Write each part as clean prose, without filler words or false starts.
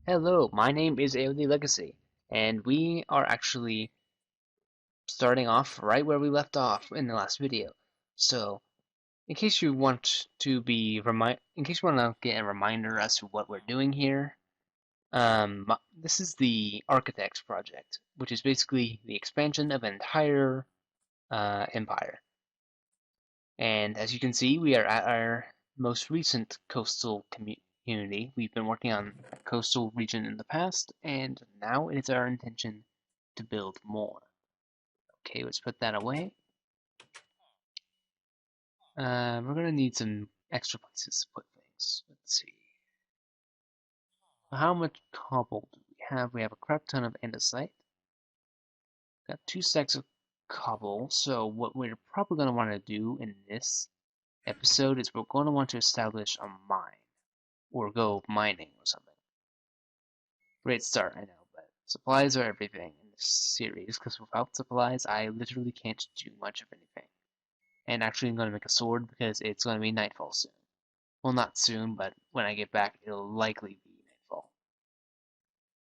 Hello, my name is AxisofDestruction, and we are actually starting off right where we left off in the last video. So, in case you want to get a reminder as to what we're doing here, this is the Architects project, which is basically the expansion of an entire empire. And as you can see, we are at our most recent coastal community. We've been working on a coastal region in the past, and now it is our intention to build more. Okay, let's put that away. We're gonna need some extra places to put things. Let's see. How much cobble do we have? We have a crap ton of andesite. Got 2 stacks of cobble. So what we're probably gonna want to do in this episode is we're going to want to establish a mine or go mining or something. Great start, I know, but supplies are everything in this series because without supplies, I literally can't do much of anything. And actually, I'm going to make a sword because it's going to be nightfall soon. Well, not soon, but when I get back, it'll likely be nightfall.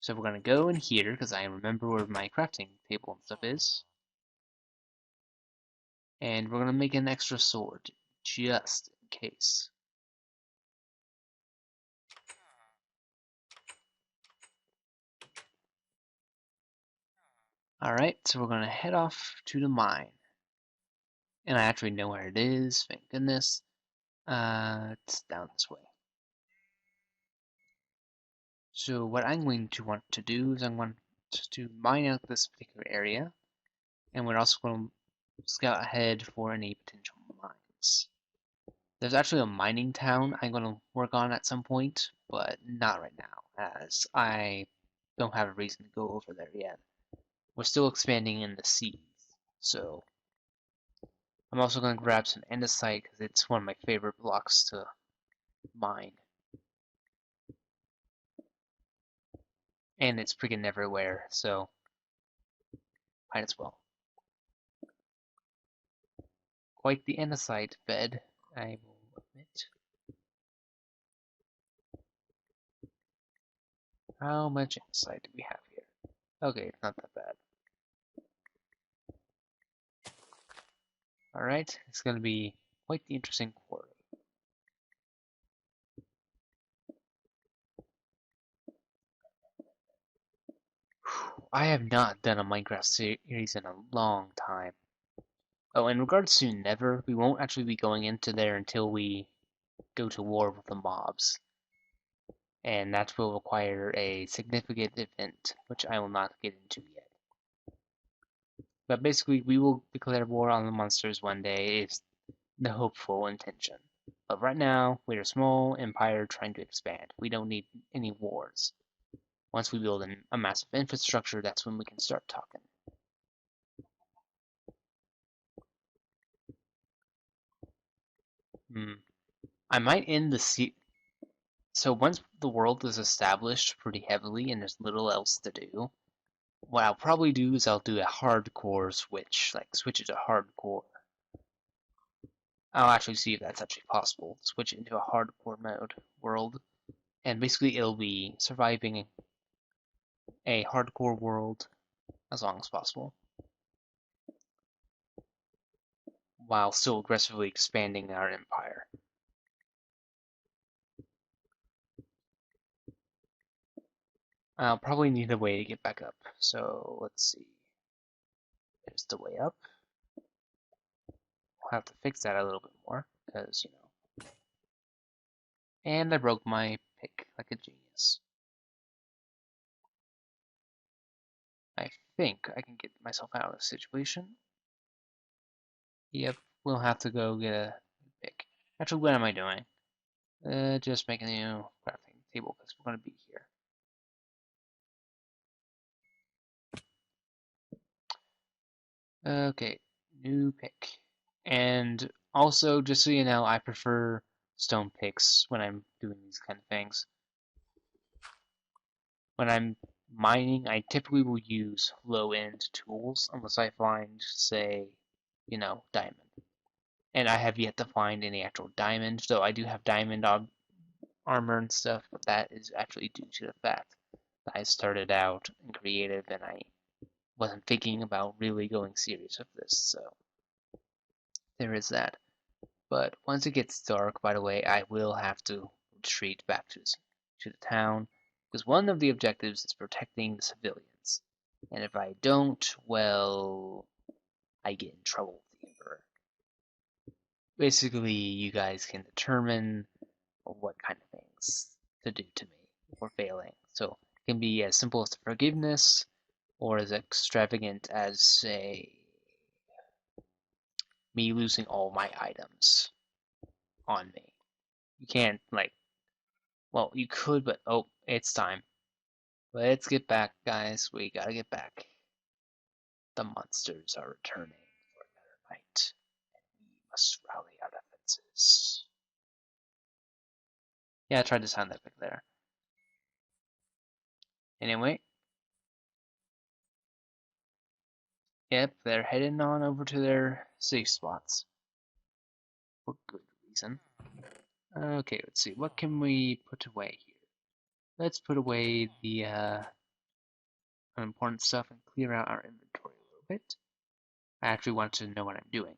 So we're going to go in here because I remember where my crafting table and stuff is. And we're going to make an extra sword just in case. Alright, so we're going to head off to the mine. And I actually know where it is, thank goodness. It's down this way. So what I'm going to want to do is I'm going to mine out this particular area, and we're also going to scout ahead for any potential mines. There's actually a mining town I'm going to work on at some point, but not right now, as I don't have a reason to go over there yet. We're still expanding in the seas, so I'm also going to grab some andesite because it's one of my favorite blocks to mine. And it's freaking everywhere, so might as well. Quite the andesite bed, I will admit. How much andesite do we have here? Okay, it's not that bad. Alright, it's going to be quite the interesting quarry. I have not done a Minecraft series in a long time. Oh, in regards to Nether, we won't actually be going into there until we go to war with the mobs. And that will require a significant event, which I will not get into yet. But basically, we will declare war on the monsters one day, is the hopeful intention. But right now, we're a small empire trying to expand. We don't need any wars. Once we build a massive infrastructure, that's when we can start talking. I might end the So once the world is established pretty heavily and there's little else to do, what I'll probably do is I'll do a hardcore switch, like switch it to hardcore. I'll actually see if that's actually possible. Switch it into a hardcore mode world, and basically it'll be surviving a hardcore world as long as possible, while still aggressively expanding our empire. I'll probably need a way to get back up, so let's see. There's the way up. I'll have to fix that a little bit more, because, you know. And I broke my pick like a genius. I think I can get myself out of this situation. Yep, we'll have to go get a pick. Actually, what am I doing? Just make a new crafting table because we're going to be here. Okay, new pick. And also, just so you know, I prefer stone picks when I'm doing these kind of things. When I'm mining, I typically will use low-end tools unless I find, say, you know, diamond. And I have yet to find any actual diamond, though I do have diamond armor and stuff, but that is actually due to the fact I started out in creative and I wasn't thinking about really going serious with this, so there is that. But once it gets dark, by the way, I will have to retreat back to the town, because one of the objectives is protecting the civilians. And if I don't, well, I get in trouble with the Emperor. Basically, you guys can determine what kind of things to do to me for failing. So it can be as simple as forgiveness, or as extravagant as, say, me losing all my items on me. You can't, like, well, you could, but oh, it's time. Let's get back, guys. We gotta get back. The monsters are returning for another night, and we must rally our defenses. Yeah, I tried to sound that bit there. Anyway, yep, they're heading on over to their safe spots. For good reason. Okay, let's see. What can we put away here? Let's put away the unimportant stuff and clear out our inventory a little bit. I actually want to know what I'm doing.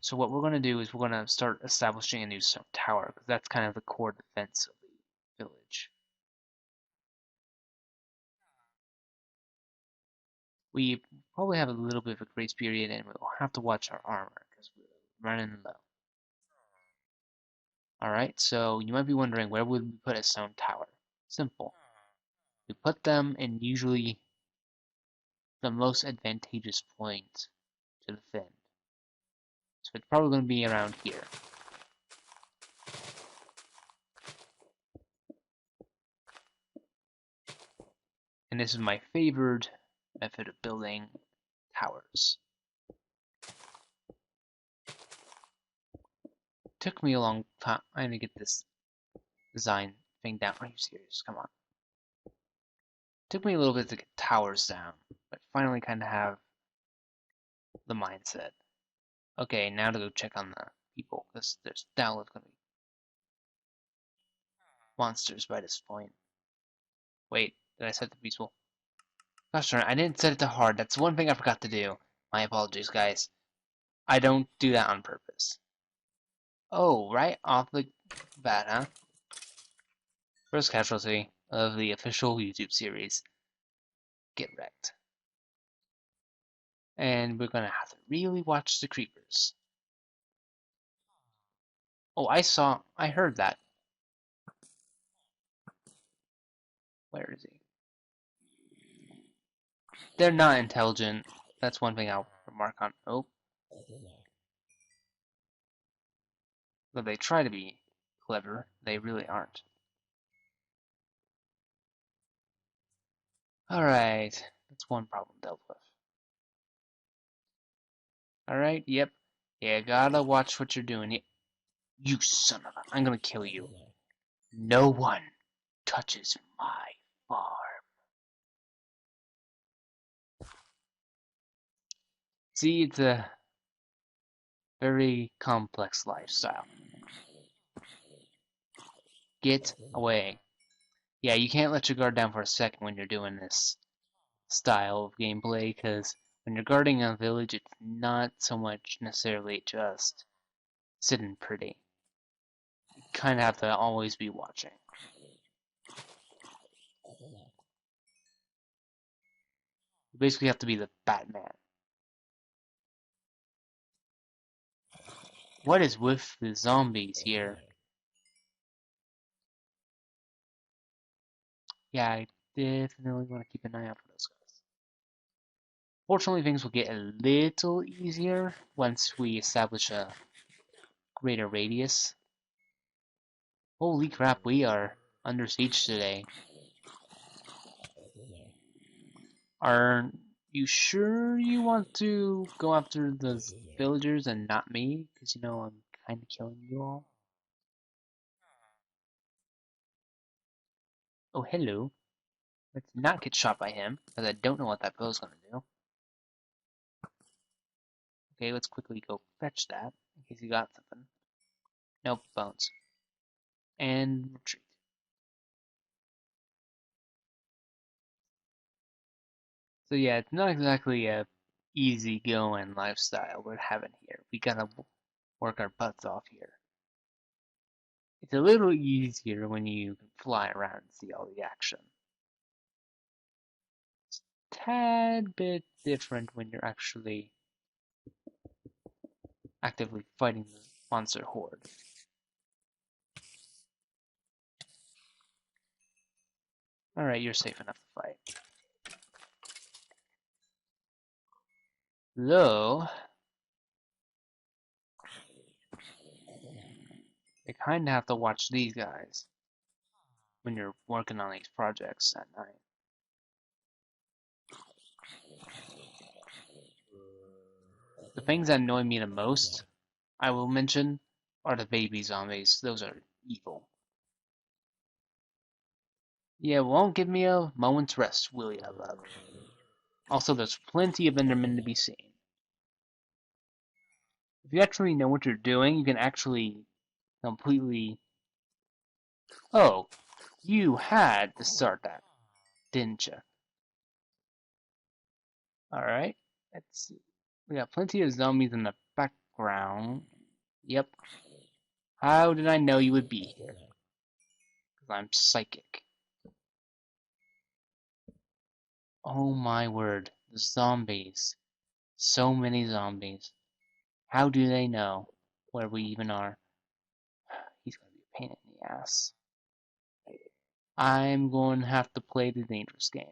So what we're going to do is we're going to start establishing a new tower, because that's kind of the core defense of the village. We probably have a little bit of a grace period, and we'll have to watch our armor, because we're running low. Alright, so you might be wondering, where would we put a stone tower? Simple. We put them in usually the most advantageous point to defend. So it's probably going to be around here. And this is my favored method of building towers. Took me a long time to get this design thing down. Are you serious? Come on. Took me a little bit to get towers down, but finally kind of have the mindset. Okay, now to go check on the people, because there's doubtless going to be monsters by this point. Wait, did I set the peaceful? Gosh darn it, I didn't set it to hard. That's one thing I forgot to do. My apologies, guys. I don't do that on purpose. Oh, right off the bat, huh? First casualty of the official YouTube series. Get wrecked. And we're gonna have to really watch the creepers. Oh, I heard that. Where is he? They're not intelligent. That's one thing I'll remark on. Oh. But they try to be clever. They really aren't. Alright. That's one problem dealt with. Alright, yep. Yeah, gotta watch what you're doing. You son of a... I'm gonna kill you. No one touches my farm. See, it's a very complex lifestyle. Get away. Yeah, you can't let your guard down for a second when you're doing this style of gameplay, because when you're guarding a village, it's not so much necessarily just sitting pretty. You kind of have to always be watching. You basically have to be the Batman. What is with the zombies here? Yeah, I definitely want to keep an eye out for those guys. Fortunately, things will get a little easier once we establish a greater radius. Holy crap, we are under siege today. Are you sure you want to go after the villagers and not me? Because, you know, I'm kind of killing you all. Oh, hello. Let's not get shot by him, because I don't know what that bow's going to do. Okay, let's quickly go fetch that, in case he got something. Nope, bones. And retreat. So yeah, it's not exactly a easy-going lifestyle we're having here. We gotta work our butts off here. It's a little easier when you can fly around and see all the action. Tad bit different when you're actually actively fighting the monster horde. Alright, you're safe enough to fight. Though, you kinda have to watch these guys when you're working on these projects at night. The things that annoy me the most, I will mention, are the baby zombies. Those are evil. Yeah, won't give me a moment's rest, will ya, love? Also, there's plenty of Endermen to be seen. If you actually know what you're doing, you can actually completely... Oh, you had to start that, didn't you? Alright, let's see. We got plenty of zombies in the background. Yep. How did I know you would be here? Because I'm psychic. Oh my word, the zombies. So many zombies. How do they know where we even are? He's gonna be a pain in the ass. I'm going to have to play the dangerous game.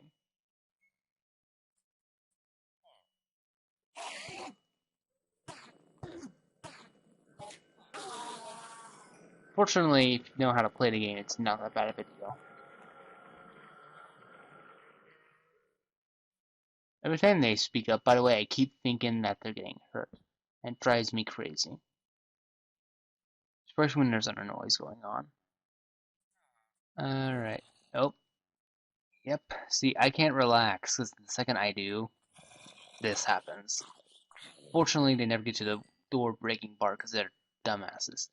Fortunately, if you know how to play the game, it's not that bad of a deal. Every time they speak up, by the way, I keep thinking that they're getting hurt. And it drives me crazy. Especially when there's other noise going on. Alright. Oh. Yep. See, I can't relax, because the second I do, this happens. Fortunately, they never get to the door breaking part, because they're dumbasses.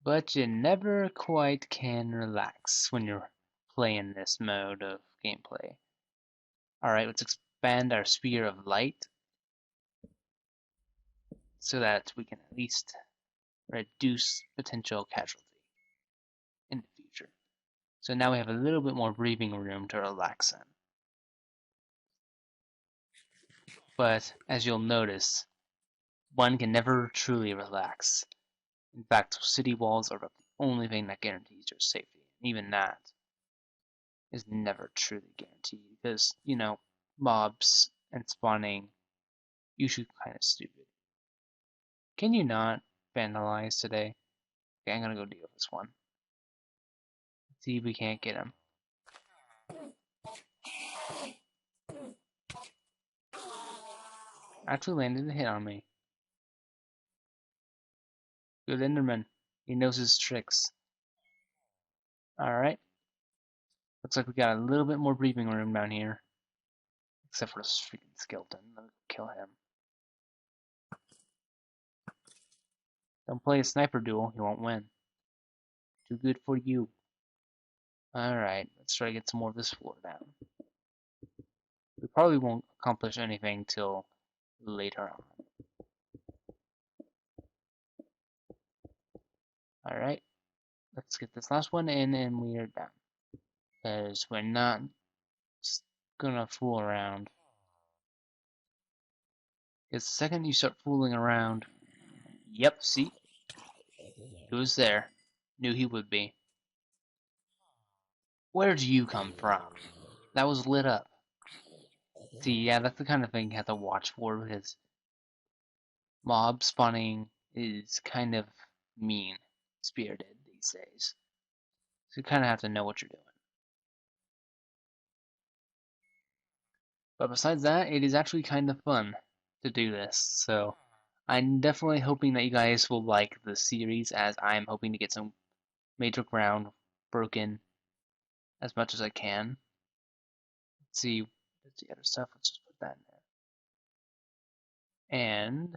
But you never quite can relax when you're playing this mode of gameplay. Alright, let's expand our sphere of light so that we can at least reduce potential casualty in the future. So now we have a little bit more breathing room to relax in. But as you'll notice, one can never truly relax. In fact, city walls are the only thing that guarantees your safety. And even that is never truly guaranteed because, you know, mobs and spawning usually kind of stupid. Can you not vandalize today? Okay, I'm gonna go deal with this one. Let's see if we can't get him. Actually landed a hit on me. Good Enderman. He knows his tricks. Alright. Looks like we got a little bit more breathing room down here. Except for this freaking skeleton. Let me kill him. Don't play a sniper duel, you won't win. Too good for you. Alright, let's try to get some more of this floor down. We probably won't accomplish anything till later on. Alright, let's get this last one in and we are done. Because we're not gonna fool around. Because the second you start fooling around, yep, see? He was there. Knew he would be. Where'd you come from? That was lit up. See, yeah, that's the kind of thing you have to watch for because mob spawning is kind of mean spirited these days. So you kind of have to know what you're doing. But besides that, it is actually kind of fun to do this. So I'm definitely hoping that you guys will like the series as I'm hoping to get some major ground broken as much as I can. Let's see, what's the other stuff? Let's just put that in there. And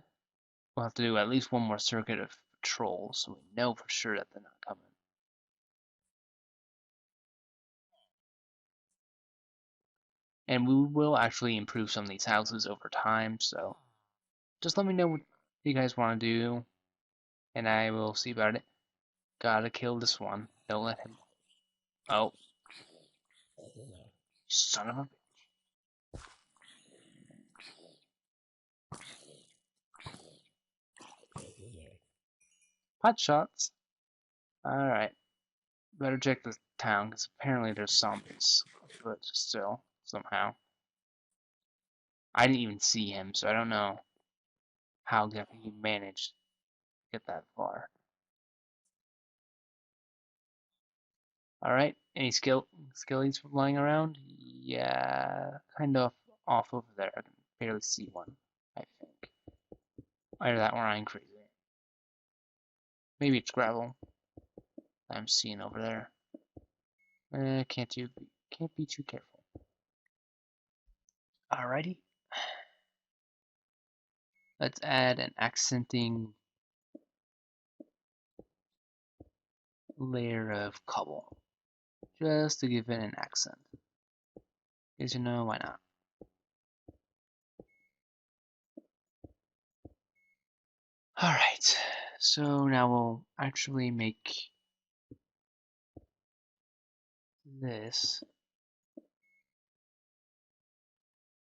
we'll have to do at least one more circuit of patrols so we know for sure that they're not coming. And we will actually improve some of these houses over time, so just let me know what you guys want to do, and I will see about it. Gotta kill this one. Don't let him. Oh, son of a. Pot shots. Alright, better check the town, because apparently there's zombies afoot still, somehow. I didn't even see him, so I don't know how he managed to get that far. Alright, any skillies lying around? Yeah, kind of off over there. I can barely see one, I think. Either that or I'm crazy. Maybe it's gravel I'm seeing over there. Can't be too careful. Alrighty. Let's add an accenting layer of cobble, just to give it an accent. Because you know, why not? Alright, so now we'll actually make this,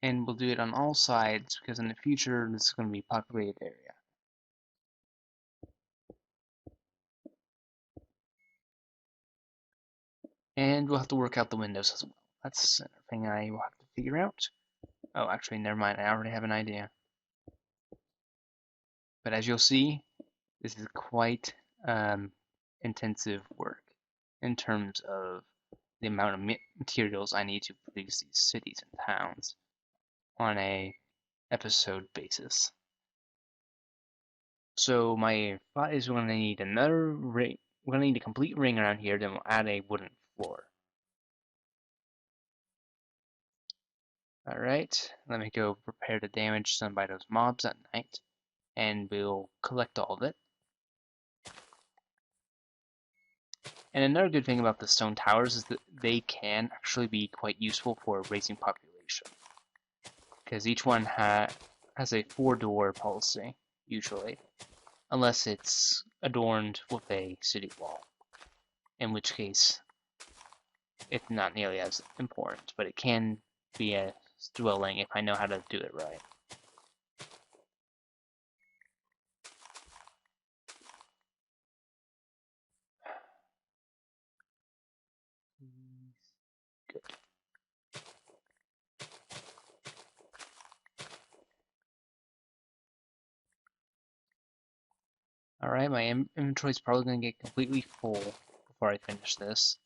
and we'll do it on all sides, because in the future this is going to be a populated area. And we'll have to work out the windows as well. That's another thing I will have to figure out. Oh, actually, never mind, I already have an idea. But as you'll see, this is quite intensive work in terms of the amount of materials I need to produce these cities and towns on a episode basis. So my thought is we're going to need another ring. We're going to need a complete ring around here, then we'll add a wooden floor. Alright, let me go prepare the damage done by those mobs at night, and we'll collect all of it. And another good thing about the stone towers is that they can actually be quite useful for raising population. Because each one has a 4-door policy, usually. Unless it's adorned with a city wall. In which case, it's not nearly as important, but it can be a dwelling if I know how to do it right. Good. Alright, my inventory is probably going to get completely full before I finish this.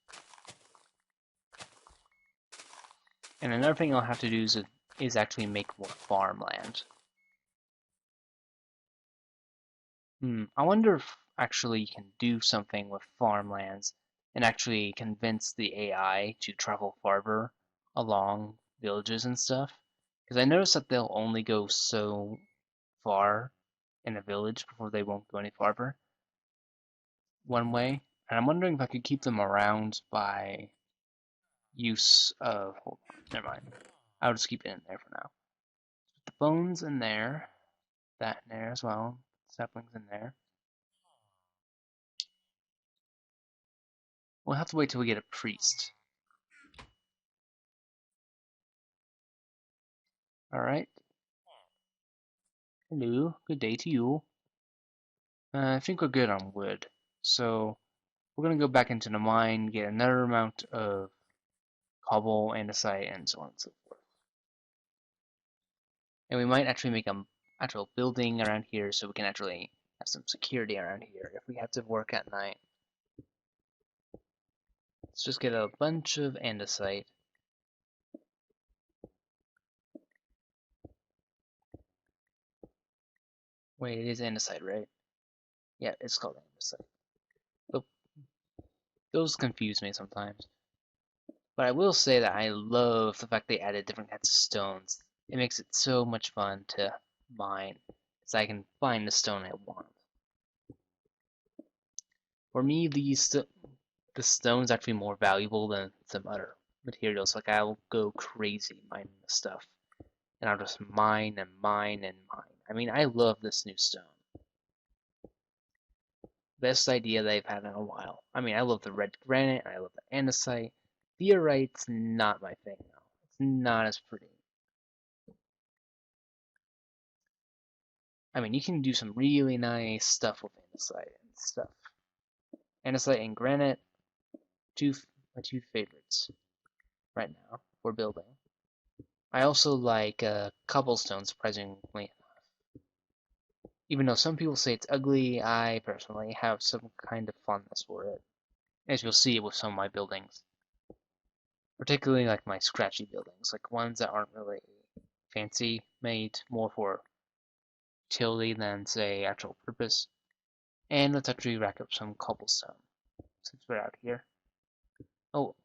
And another thing I'll have to do is actually make more farmland. I wonder if actually you can do something with farmlands and actually convince the AI to travel farther along villages and stuff. Because I noticed that they'll only go so far in a village before they won't go any farther one way. And I'm wondering if I could keep them around by use of... Hold on, never mind. I'll just keep it in there for now. Put the bones in there. That in there as well. Saplings in there. We'll have to wait till we get a priest. Alright. Hello, good day to you. I think we're good on wood. So, we're going to go back into the mine, get another amount of cobble, andesite, and so on and so forth. And we might actually make an actual building around here so we can actually have some security around here if we have to work at night. Let's just get a bunch of andesite. Wait, it is andesite, right? Yeah, it's called andesite. But those confuse me sometimes. But I will say that I love the fact they added different kinds of stones. It makes it so much fun to mine, because I can find the stone I want. For me, the stone's actually more valuable than some other materials. Like I'll go crazy mining the stuff, and I'll just mine and mine and mine. I mean, I love this new stone. Best idea they've had in a while. I mean, I love the red granite, I love the andesite. Diorite's not my thing though. It's not as pretty. I mean, you can do some really nice stuff with andesite and stuff. Andesite and granite, my two favorites right now for building. I also like cobblestone, surprisingly. Even though some people say it's ugly, I personally have some kind of fondness for it, as you'll see with some of my buildings. Particularly like my scratchy buildings, like ones that aren't really fancy, made more for utility than, say, actual purpose. And let's actually rack up some cobblestone, since we're out here. Oh,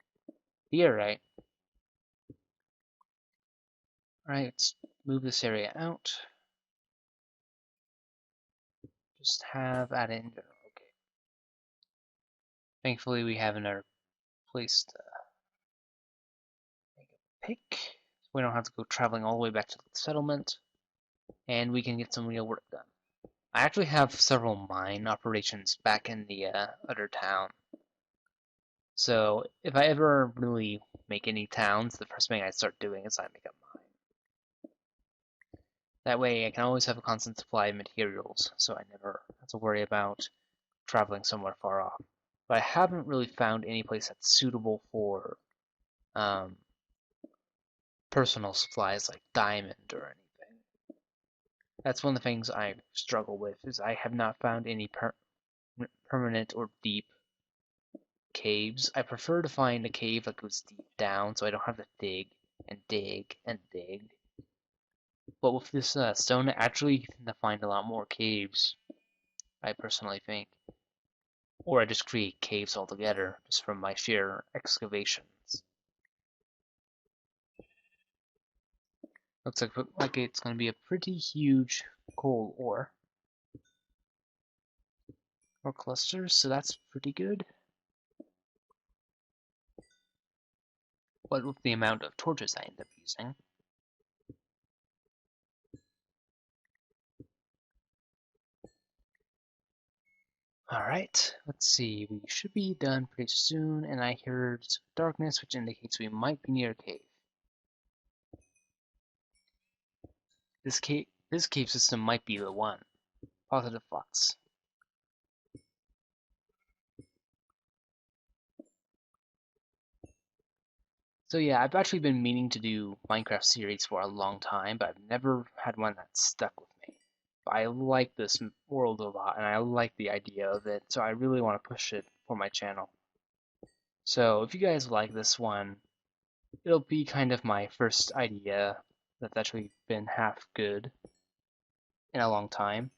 here, right? Alright, let's move this area out. Just have at it in general. Okay. Thankfully, we have another place to make a pick. So we don't have to go traveling all the way back to the settlement. And we can get some real work done. I actually have several mine operations back in the other town. So if I ever really make any towns, the first thing I start doing is I make a mine. That way I can always have a constant supply of materials, so I never have to worry about traveling somewhere far off. But I haven't really found any place that's suitable for personal supplies like diamond or anything. That's one of the things I struggle with, is I have not found any permanent or deep caves. I prefer to find a cave that goes deep down so I don't have to dig and dig and dig. But with this stone, actually you can find a lot more caves, I personally think. Or I just create caves altogether, just from my sheer excavations. Looks like it's going to be a pretty huge coal ore clusters, so that's pretty good. But with the amount of torches I end up using, alright, let's see, we should be done pretty soon, and I heard darkness, which indicates we might be near a cave. This cave system might be the one. Positive thoughts. So yeah, I've actually been meaning to do Minecraft series for a long time, but I've never had one that stuck with me. But I like this world a lot, and I like the idea of it, so I really want to push it for my channel. So if you guys like this one, it'll be kind of my first idea that's actually been half good in a long time.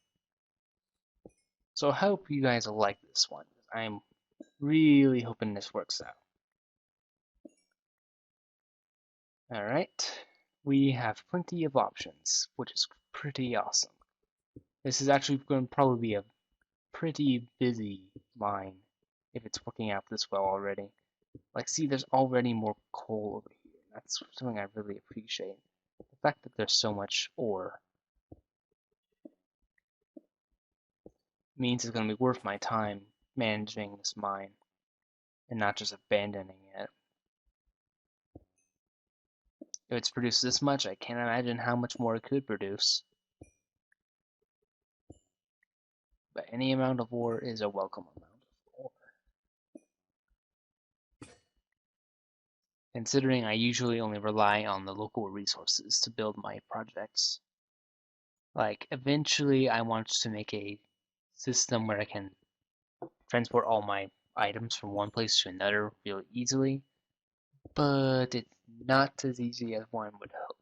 So I hope you guys will like this one. I'm really hoping this works out. Alright, we have plenty of options, which is pretty awesome. This is actually going to probably be a pretty busy line if it's working out this well already. Like, see, there's already more coal over here. That's something I really appreciate. The fact that there's so much ore means it's going to be worth my time managing this mine and not just abandoning it. If it's produced this much, I can't imagine how much more it could produce. But any amount of ore is a welcome amount of ore. Considering I usually only rely on the local resources to build my projects. Like, eventually I want to make a system where I can transport all my items from one place to another really easily, but it's not as easy as one would hope.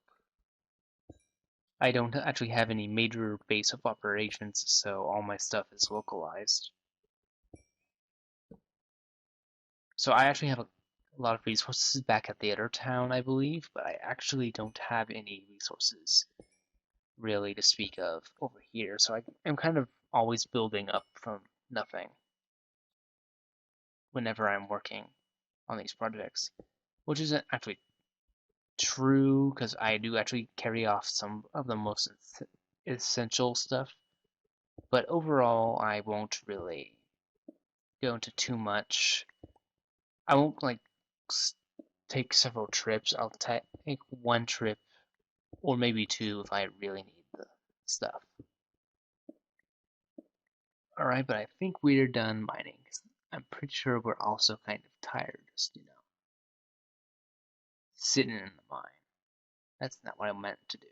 I don't actually have any major base of operations, so all my stuff is localized. So I actually have a lot of resources back at the other town, I believe, but I actually don't have any resources really to speak of over here, so I'm kind of always building up from nothing whenever I'm working on these projects. which isn't actually true because I do actually carry off some of the most essential stuff. But overall, I won't really go into too much. I won't like take several trips. I'll take one trip or maybe two if I really need the stuff. Alright, but I think we're done mining. I'm pretty sure we're also kind of tired, just, sitting in the mine. That's not what I meant to do.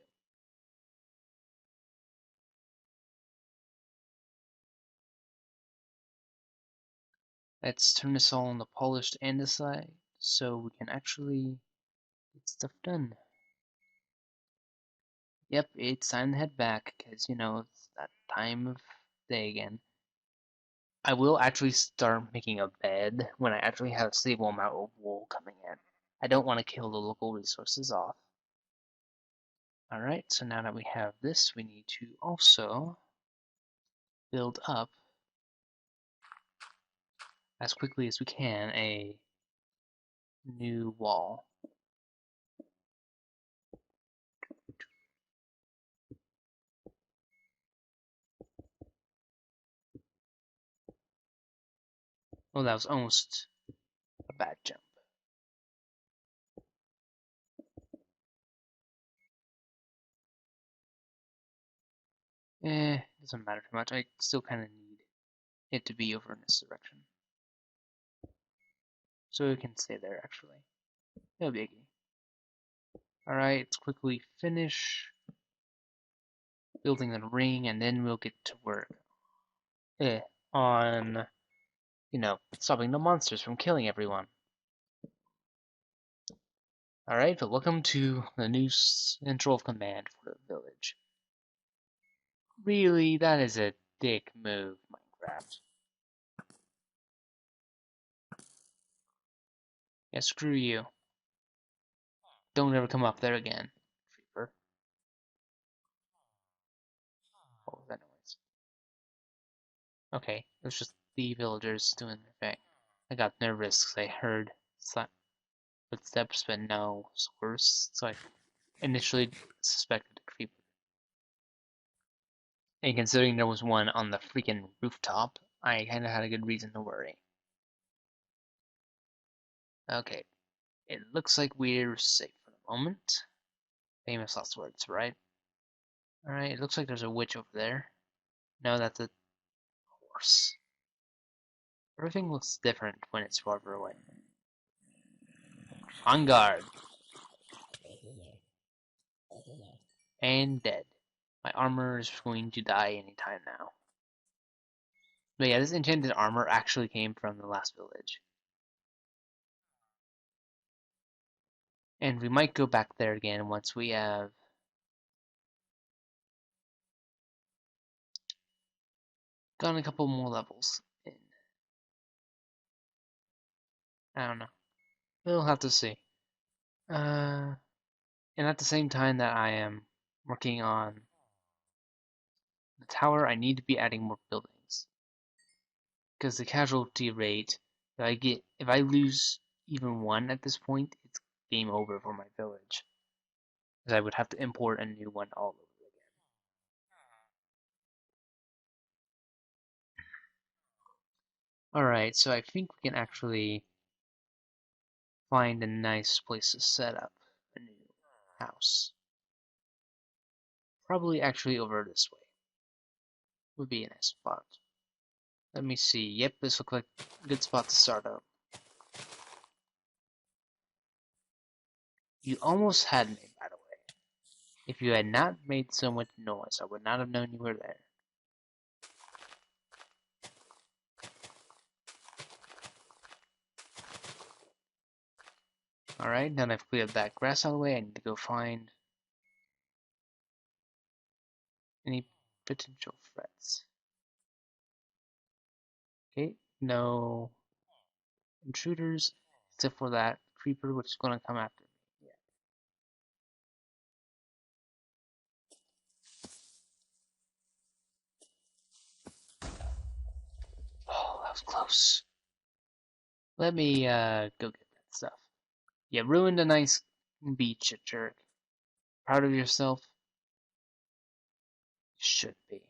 Let's turn this all into polished andesite so we can actually get stuff done. Yep, it's time to head back because, it's that time of day again. I will actually start making a bed when I actually have a stable amount of wool coming in. I don't want to kill the local resources off. Alright, so now that we have this, we need to also build up as quickly as we can a new wall. Oh, that was almost a bad jump. Doesn't matter too much. I still kind of need it to be over in this direction. So it can stay there, actually. No biggie. Alright, let's quickly finish building the ring, and then we'll get to work on, stopping the monsters from killing everyone. Alright, but welcome to the new central of command for the village. Really, that is a dick move, Minecraft. Yeah, screw you. Don't ever come up there again, Creeper. What was that noise? Okay, it was just the villagers doing their thing. I got nervous because I heard footsteps, but no source, so I initially suspected a creeper. And considering there was one on the freaking rooftop, I kinda had a good reason to worry. Okay, it looks like we're safe for the moment. Famous last words, right? Alright, it looks like there's a witch over there. No, that's a horse. Everything looks different when it's farther away. On guard. And dead. My armor is going to die anytime now. But yeah, this enchanted armor actually came from the last village. And we might go back there again once we have gone a couple more levels in. I don't know. We'll have to see. And at the same time that I am working on the tower, I need to be adding more buildings. Because the casualty rate, if I lose even one at this point, it's game over for my village. Because I would have to import a new one all over again. Alright, so I think we can actually find a nice place to set up a new house. Probably actually over this way. Would be a nice spot. Let me see. Yep, this looks like a good spot to start up. You almost had me, by the way. If you had not made so much noise, I would not have known you were there. Alright, now that I've cleared that grass out of the way, I need to go find any potential threats. Okay, no intruders, except for that creeper which is going to come after me. Yeah. Oh, that was close. Let me go get that stuff. You ruined a nice beach, you jerk. Proud of yourself? You should be.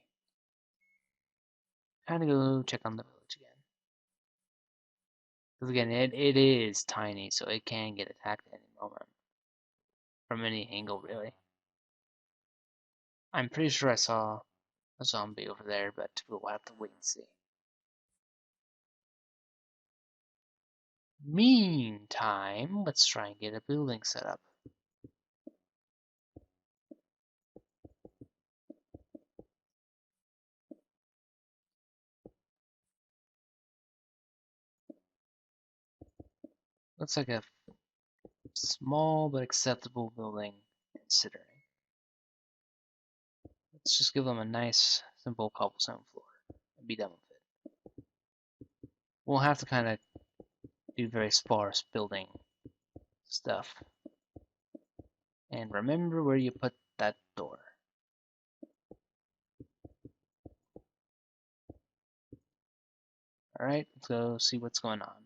Time to go check on the village again. Because again, it is tiny, so it can get attacked at any moment. From any angle, really. I'm pretty sure I saw a zombie over there, but we'll have to wait and see. Meantime, let's try and get a building set up. Looks like a small but acceptable building, considering. Let's just give them a nice, simple cobblestone floor and be done with it. We'll have to kind of do very sparse building stuff. And remember where you put that door. Alright, let's go see what's going on.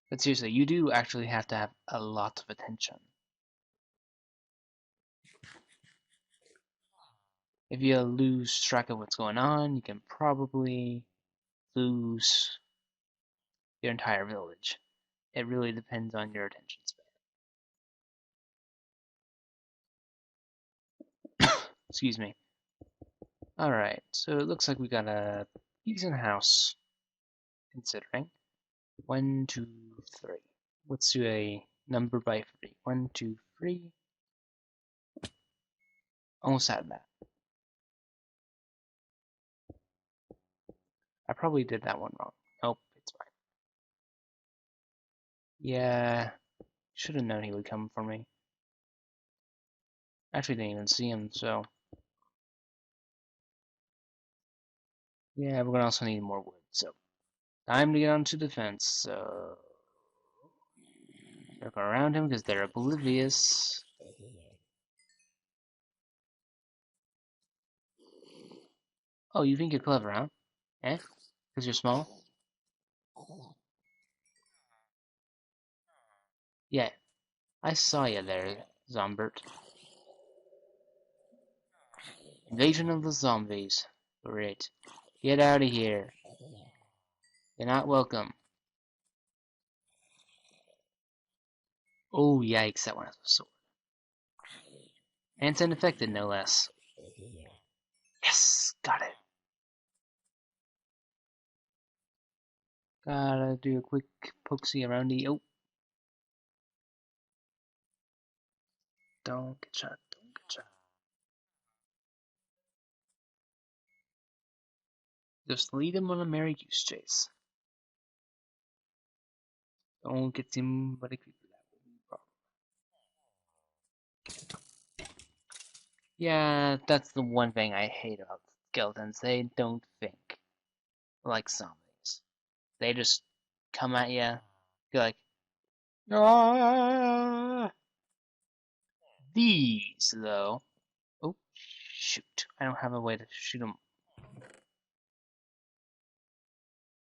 But seriously, you do actually have to have a lot of attention. If you lose track of what's going on, you can probably lose your entire village. It really depends on your attention span. Excuse me. Alright, so it looks like we got a decent house, considering. 1, 2, 3. Let's do a number by 3. 1, 2, 3. Almost had that. I probably did that one wrong. Nope, it's fine. Yeah, should have known he would come for me. Actually, didn't even see him, so. Yeah, we're gonna also need more wood, so. Time to get onto defense, so. Circle around him because they're oblivious. Oh, you think you're clever, huh? Eh? Because you're small? Yeah, I saw you there, Zombert. Invasion of the zombies. Great. Get out of here. You're not welcome. Oh, yikes, that one has a sword. And it's unaffected, no less. Yes, got it. Gotta do a quick pokesy around the. Oh. Don't get shot, don't get shot. Just lead him on a merry goose chase. Don't get him by the creeper. Yeah, that's the one thing I hate about skeletons. They don't think like zombies. They just come at you, be like, ah! These, though. Oh, shoot. I don't have a way to shoot them.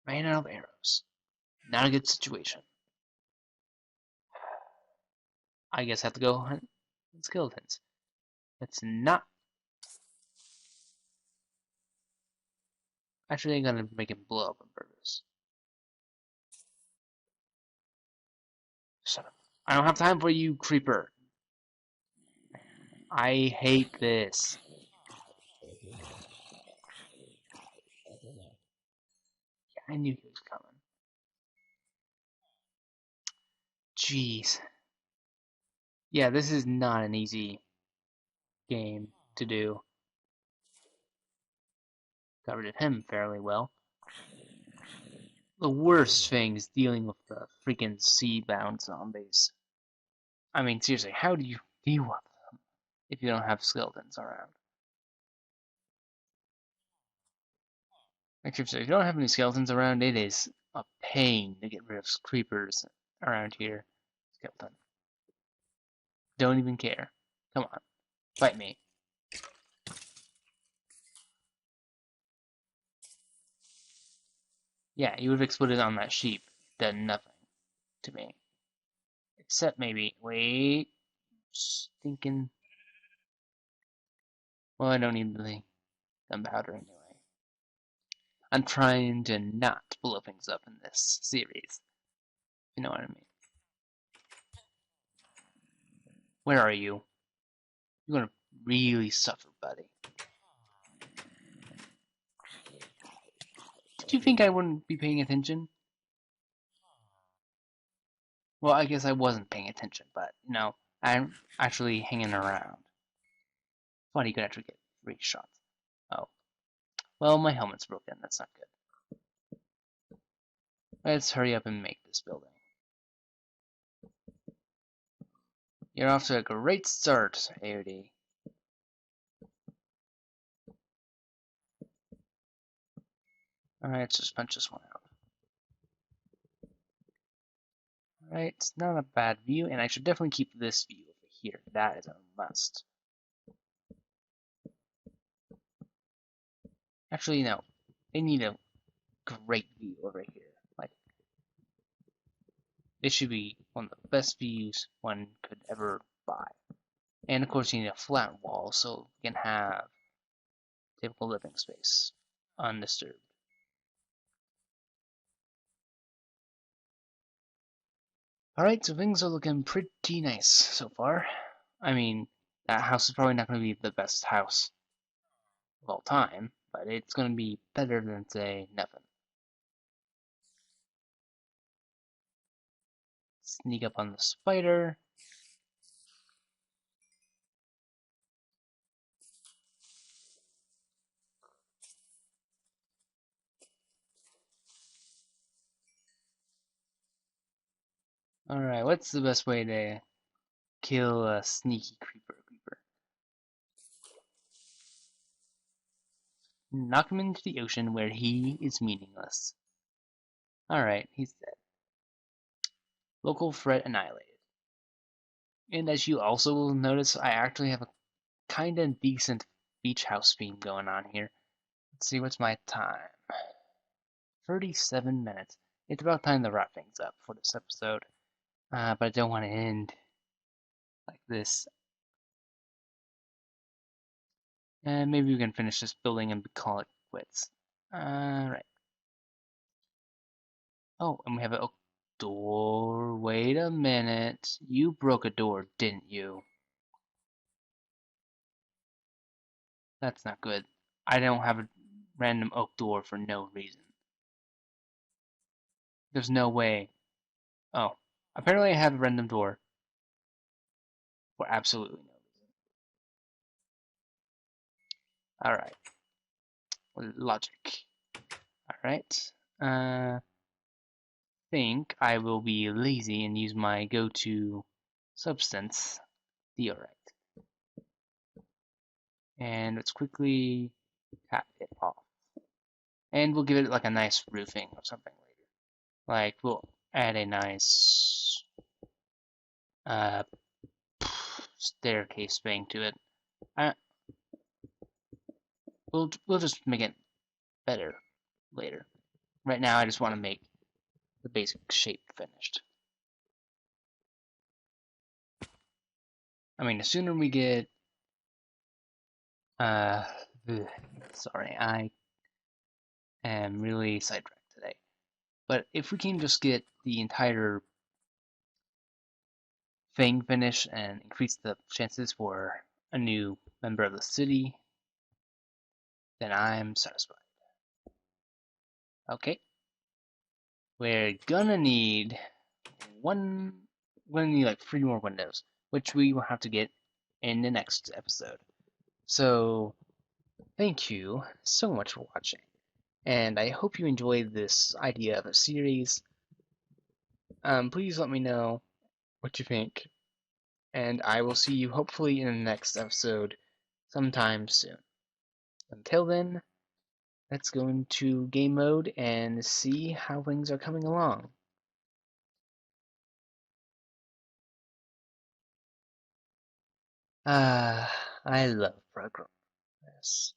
Ran out of arrows. Not a good situation. I guess I have to go hunt skeletons. It's not. Actually, I'm gonna make him blow up on purpose. Shut up. I don't have time for you, creeper. I hate this. Yeah, I knew he was coming. Jeez. Yeah, this is not an easy game to do. Got rid of him fairly well. The worst thing is dealing with the freaking sea-bound zombies. I mean, seriously, how do you deal with them if you don't have skeletons around? Like, if you don't have any skeletons around, it is a pain to get rid of creepers around here. Skeleton. Don't even care. Come on. Fight me. Yeah, you would have exploded on that sheep. Done nothing to me. Except maybe, wait, just thinking, well, I don't need the gunpowder anyway. I'm trying to not blow things up in this series. You know what I mean? Where are you? You're gonna really suffer, buddy. Did you think I wouldn't be paying attention? Well, I guess I wasn't paying attention, but no, I'm actually hanging around. Funny, you could actually get 3 shots. Oh. Well, my helmet's broken. That's not good. Let's hurry up and make this building. You're off to a great start, AOD. Alright, let's just punch this one out. Alright, it's not a bad view, and I should definitely keep this view over here. That is a must. Actually, no. They need a great view over here. Like, this should be one of the best views one could ever buy. And of course, you need a flat wall so you can have typical living space undisturbed. Alright, so things are looking pretty nice so far. I mean, that house is probably not going to be the best house of all time, but it's going to be better than, say, nothing. Sneak up on the spider. Alright, what's the best way to kill a sneaky creeper? Knock him into the ocean where he is meaningless. Alright, he's dead. Local threat annihilated. And as you also will notice, I actually have a kinda decent beach house theme going on here. Let's see, what's my time? 37 minutes. It's about time to wrap things up for this episode. But I don't want to end like this. And maybe we can finish this building and call it quits. Right. Oh, and we have a door. Wait a minute. You broke a door, didn't you? That's not good. I don't have a random oak door for no reason. There's no way. Oh, apparently I have a random door for absolutely no reason. Alright. Logic. Alright. Think I will be lazy and use my go-to substance, Theorite. And let's quickly tap it off. And we'll give it like a nice roofing or something later. Like, we'll add a nice staircase thing to it. We'll just make it better later. Right now, I just want to make the basic shape finished. I mean, the sooner we get... sorry, I am really sidetracked today. But if we can just get the entire thing finished and increase the chances for a new member of the city, then I'm satisfied. Okay. We're gonna need like 3 more windows, which we will have to get in the next episode. So, thank you so much for watching, and I hope you enjoyed this idea of a series. Please let me know what you think, and I will see you hopefully in the next episode sometime soon. Until then, let's go into game mode and see how things are coming along. I love progress.